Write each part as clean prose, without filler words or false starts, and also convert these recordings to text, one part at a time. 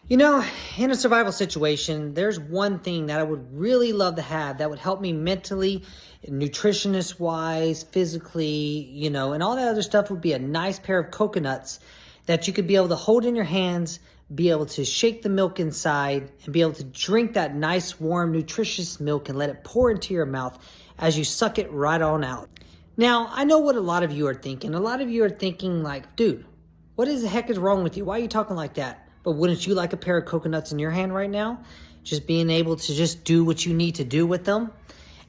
You know, in a survival situation, there's one thing that I would really love to have that would help me mentally, nutritionist-wise, physically, and all that other stuff would be a nice pair of coconuts that you could be able to hold in your hands, be able to shake the milk inside, and be able to drink that nice, warm, nutritious milk and let it pour into your mouth as you suck it right on out. Now, I know what a lot of you are thinking. A lot of you are thinking like, dude, what the heck is wrong with you? Why are you talking like that? But wouldn't you like a pair of coconuts in your hand right now? Just being able to just do what you need to do with them.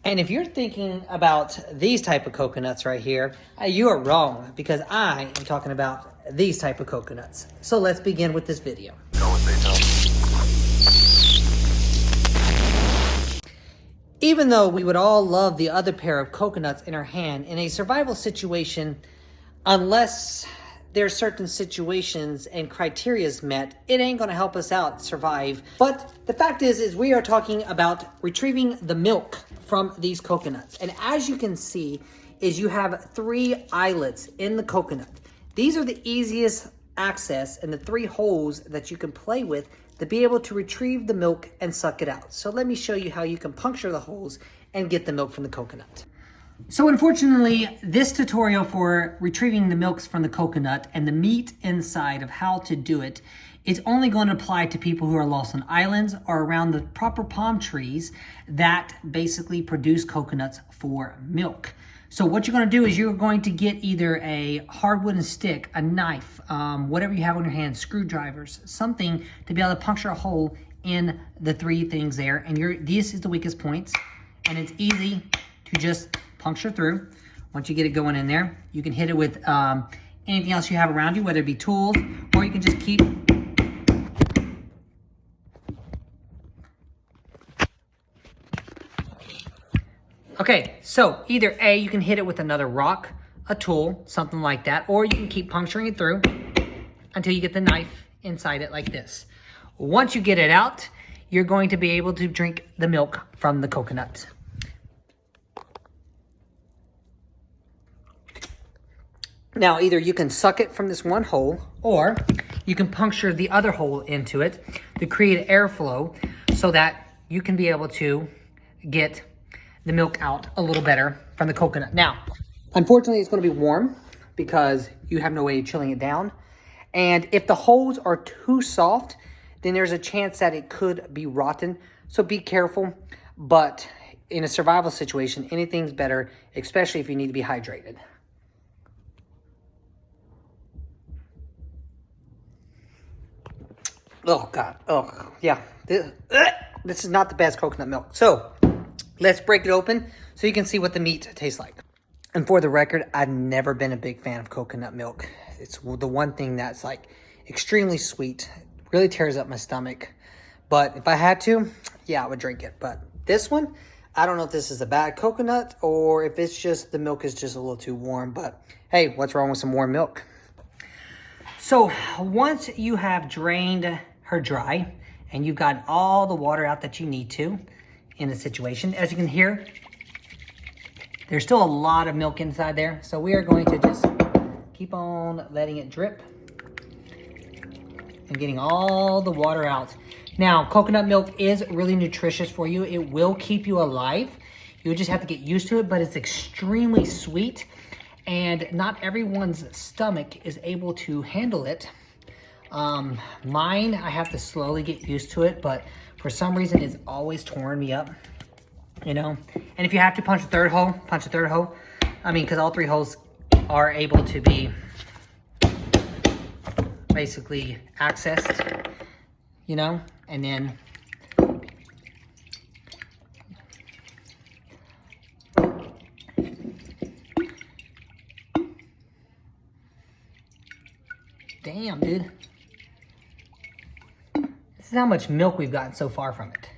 And if you're thinking about these type of coconuts right here, you are wrong, because I am talking about these type of coconuts. So let's begin with this video. Even though we would all love the other pair of coconuts in our hand, in a survival situation, unless there's certain situations and criteria's met, it ain't gonna help us out survive. But the fact is we are talking about retrieving the milk from these coconuts. And as you can see, is you have 3 eyelets in the coconut. These are the easiest access and the 3 holes that you can play with to be able to retrieve the milk and suck it out. So let me show you how you can puncture the holes and get the milk from the coconut. So unfortunately, this tutorial for retrieving the milks from the coconut and the meat inside of how to do it is only going to apply to people who are lost on islands or around the proper palm trees that basically produce coconuts for milk. So what you're going to do is you're going to get either a hard wooden stick, a knife, whatever you have on your hand, screwdrivers, something to be able to puncture a hole in the 3 things there. And this is the weakest points, and it's easy to just puncture through. Once you get it going in there, you can hit it with anything else you have around you, whether it be tools, or you can just keep okay, so either A, you can hit it with another rock, a tool, something like that, or you can keep puncturing it through until you get the knife inside it like this. Once you get it out, you're going to be able to drink the milk from the coconut. Now, either you can suck it from this one hole, or you can puncture the other hole into it to create airflow so that you can be able to get the milk out a little better from the coconut. Now, unfortunately, it's going to be warm because you have no way of chilling it down. And if the holes are too soft, then there's a chance that it could be rotten. So be careful. But in a survival situation, anything's better, especially if you need to be hydrated. Oh, God. Oh, yeah. This is not the best coconut milk. So let's break it open so you can see what the meat tastes like. And for the record, I've never been a big fan of coconut milk. It's the one thing that's like extremely sweet. It really tears up my stomach. But if I had to, yeah, I would drink it. But this one, I don't know if this is a bad coconut or if it's just the milk is just a little too warm. But hey, what's wrong with some warm milk? So once you have drained her dry and you've got all the water out that you need to in the situation, as you can hear, there's still a lot of milk inside there. So we are going to just keep on letting it drip and getting all the water out. Now, coconut milk is really nutritious for you. It will keep you alive. You just have to get used to it, but it's extremely sweet. And not everyone's stomach is able to handle it. Mine, I have to slowly get used to it, but for some reason, it's always torn me up, And if you have to punch a third hole, punch a third hole. I mean, because all 3 holes are able to be basically accessed, and then damn, dude. This is how much milk we've gotten so far from it.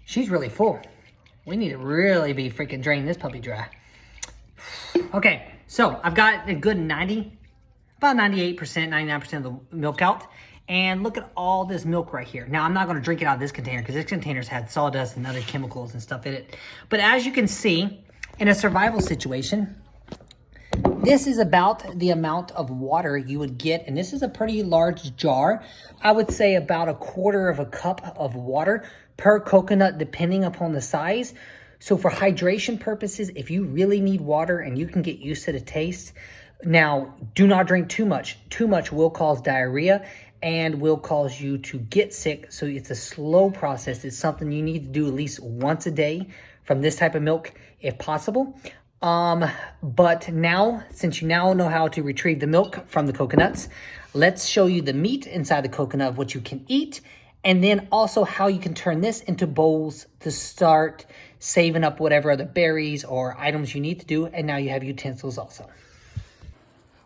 She's really full. We need to really be freaking draining this puppy dry. Okay, so I've got a good about 98%, 99% of the milk out. And look at all this milk right here. Now, I'm not going to drink it out of this container because this container's had sawdust and other chemicals and stuff in it. But as you can see, in a survival situation, this is about the amount of water you would get. And this is a pretty large jar. I would say about 1/4 of a cup of water per coconut, depending upon the size. So for hydration purposes, if you really need water and you can get used to the taste, now do not drink too much. Too much will cause diarrhea and will cause you to get sick. So it's a slow process. It's something you need to do at least once a day from this type of milk if possible. But now, since you now know how to retrieve the milk from the coconuts, let's show you the meat inside the coconut of what you can eat, and then also how you can turn this into bowls to start saving up whatever other berries or items you need to do. And now you have utensils also.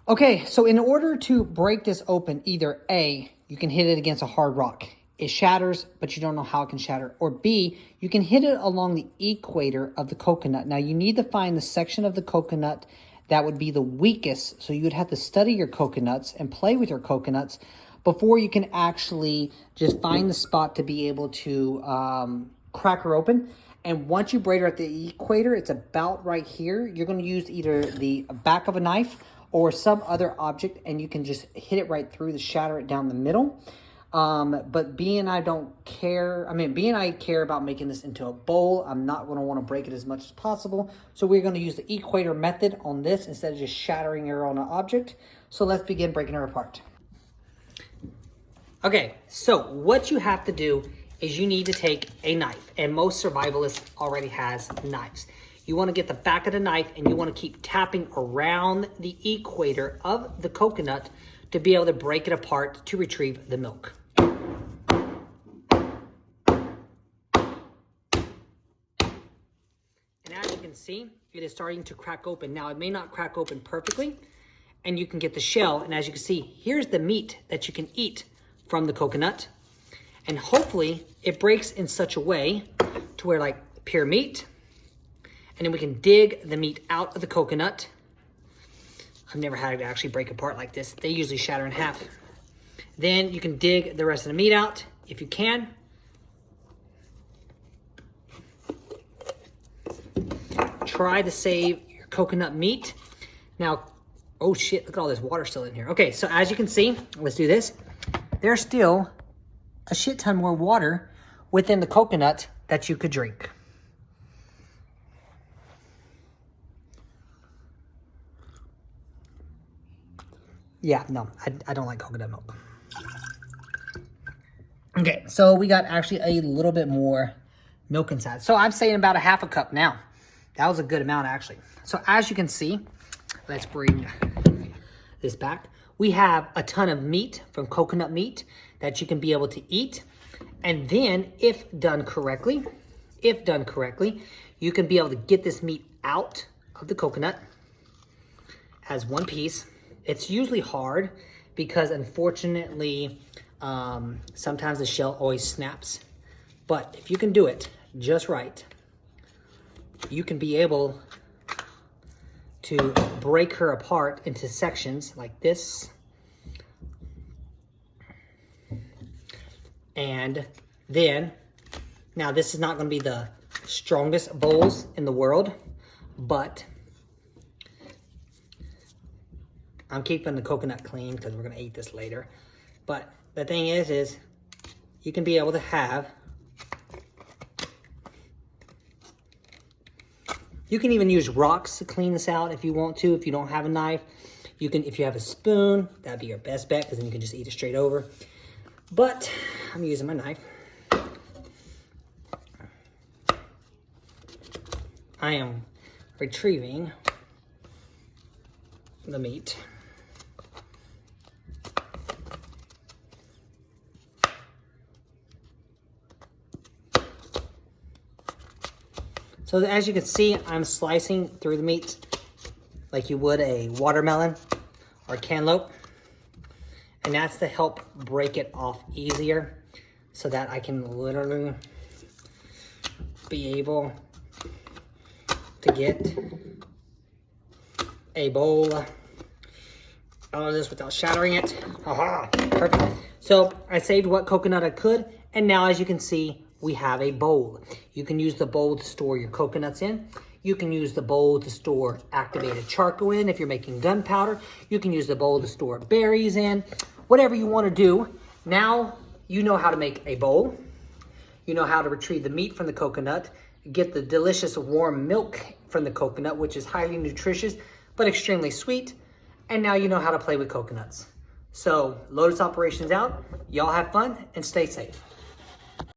Okay, so in order to break this open, either A, you can hit it against a hard rock. It shatters, but you don't know how it can shatter. Or B, you can hit it along the equator of the coconut. Now, you need to find the section of the coconut that would be the weakest. So you would have to study your coconuts and play with your coconuts before you can actually just find the spot to be able to crack her open. And once you braid her at the equator, it's about right here. You're going to use either the back of a knife or some other object, and you can just hit it right through to shatter it down the middle. But B and I care about making this into a bowl. I'm not going to want to break it as much as possible. So we're going to use the equator method on this instead of just shattering her on an object. So let's begin breaking her apart. Okay, so what you have to do is you need to take a knife, and most survivalists already has knives. You want to get the back of the knife and you want to keep tapping around the equator of the coconut to be able to break it apart to retrieve the milk. And as you can see, it is starting to crack open. Now, it may not crack open perfectly, and you can get the shell. And as you can see, here's the meat that you can eat from the coconut. And hopefully it breaks in such a way to where like pure meat. And then we can dig the meat out of the coconut. I've never had it actually break apart like this. They usually shatter in half. Then you can dig the rest of the meat out if you can. Try to save your coconut meat. Now, oh shit, look at all this water still in here. Okay, so as you can see, let's do this. There's still a shit ton more water within the coconut that you could drink. Yeah, no, I don't like coconut milk. Okay, so we got actually a little bit more milk inside. So I'm saying about 1/2 cup now. That was a good amount actually. So as you can see, let's bring this back. We have a ton of meat from coconut meat that you can be able to eat. And then if done correctly, you can be able to get this meat out of the coconut as one piece. It's usually hard because unfortunately, sometimes the shell always snaps. But if you can do it just right, you can be able to break her apart into sections like this. And then, now this is not going to be the strongest bowls in the world, but I'm keeping the coconut clean because we're going to eat this later. But the thing is you can be able to have, you can even use rocks to clean this out if you want to. If you don't have a knife, you can, if you have a spoon, that'd be your best bet because then you can just eat it straight over. But I'm using my knife. I am retrieving the meat. So as you can see, I'm slicing through the meat like you would a watermelon or cantaloupe. And that's to help break it off easier so that I can literally be able to get a bowl out of this without shattering it. Aha, perfect. So I saved what coconut I could, and now as you can see, we have a bowl. You can use the bowl to store your coconuts in. You can use the bowl to store activated charcoal in if you're making gunpowder. You can use the bowl to store berries in. Whatever you want to do. Now you know how to make a bowl. You know how to retrieve the meat from the coconut, get the delicious warm milk from the coconut, which is highly nutritious but extremely sweet. And now you know how to play with coconuts. So Lotus Operations out. Y'all have fun and stay safe.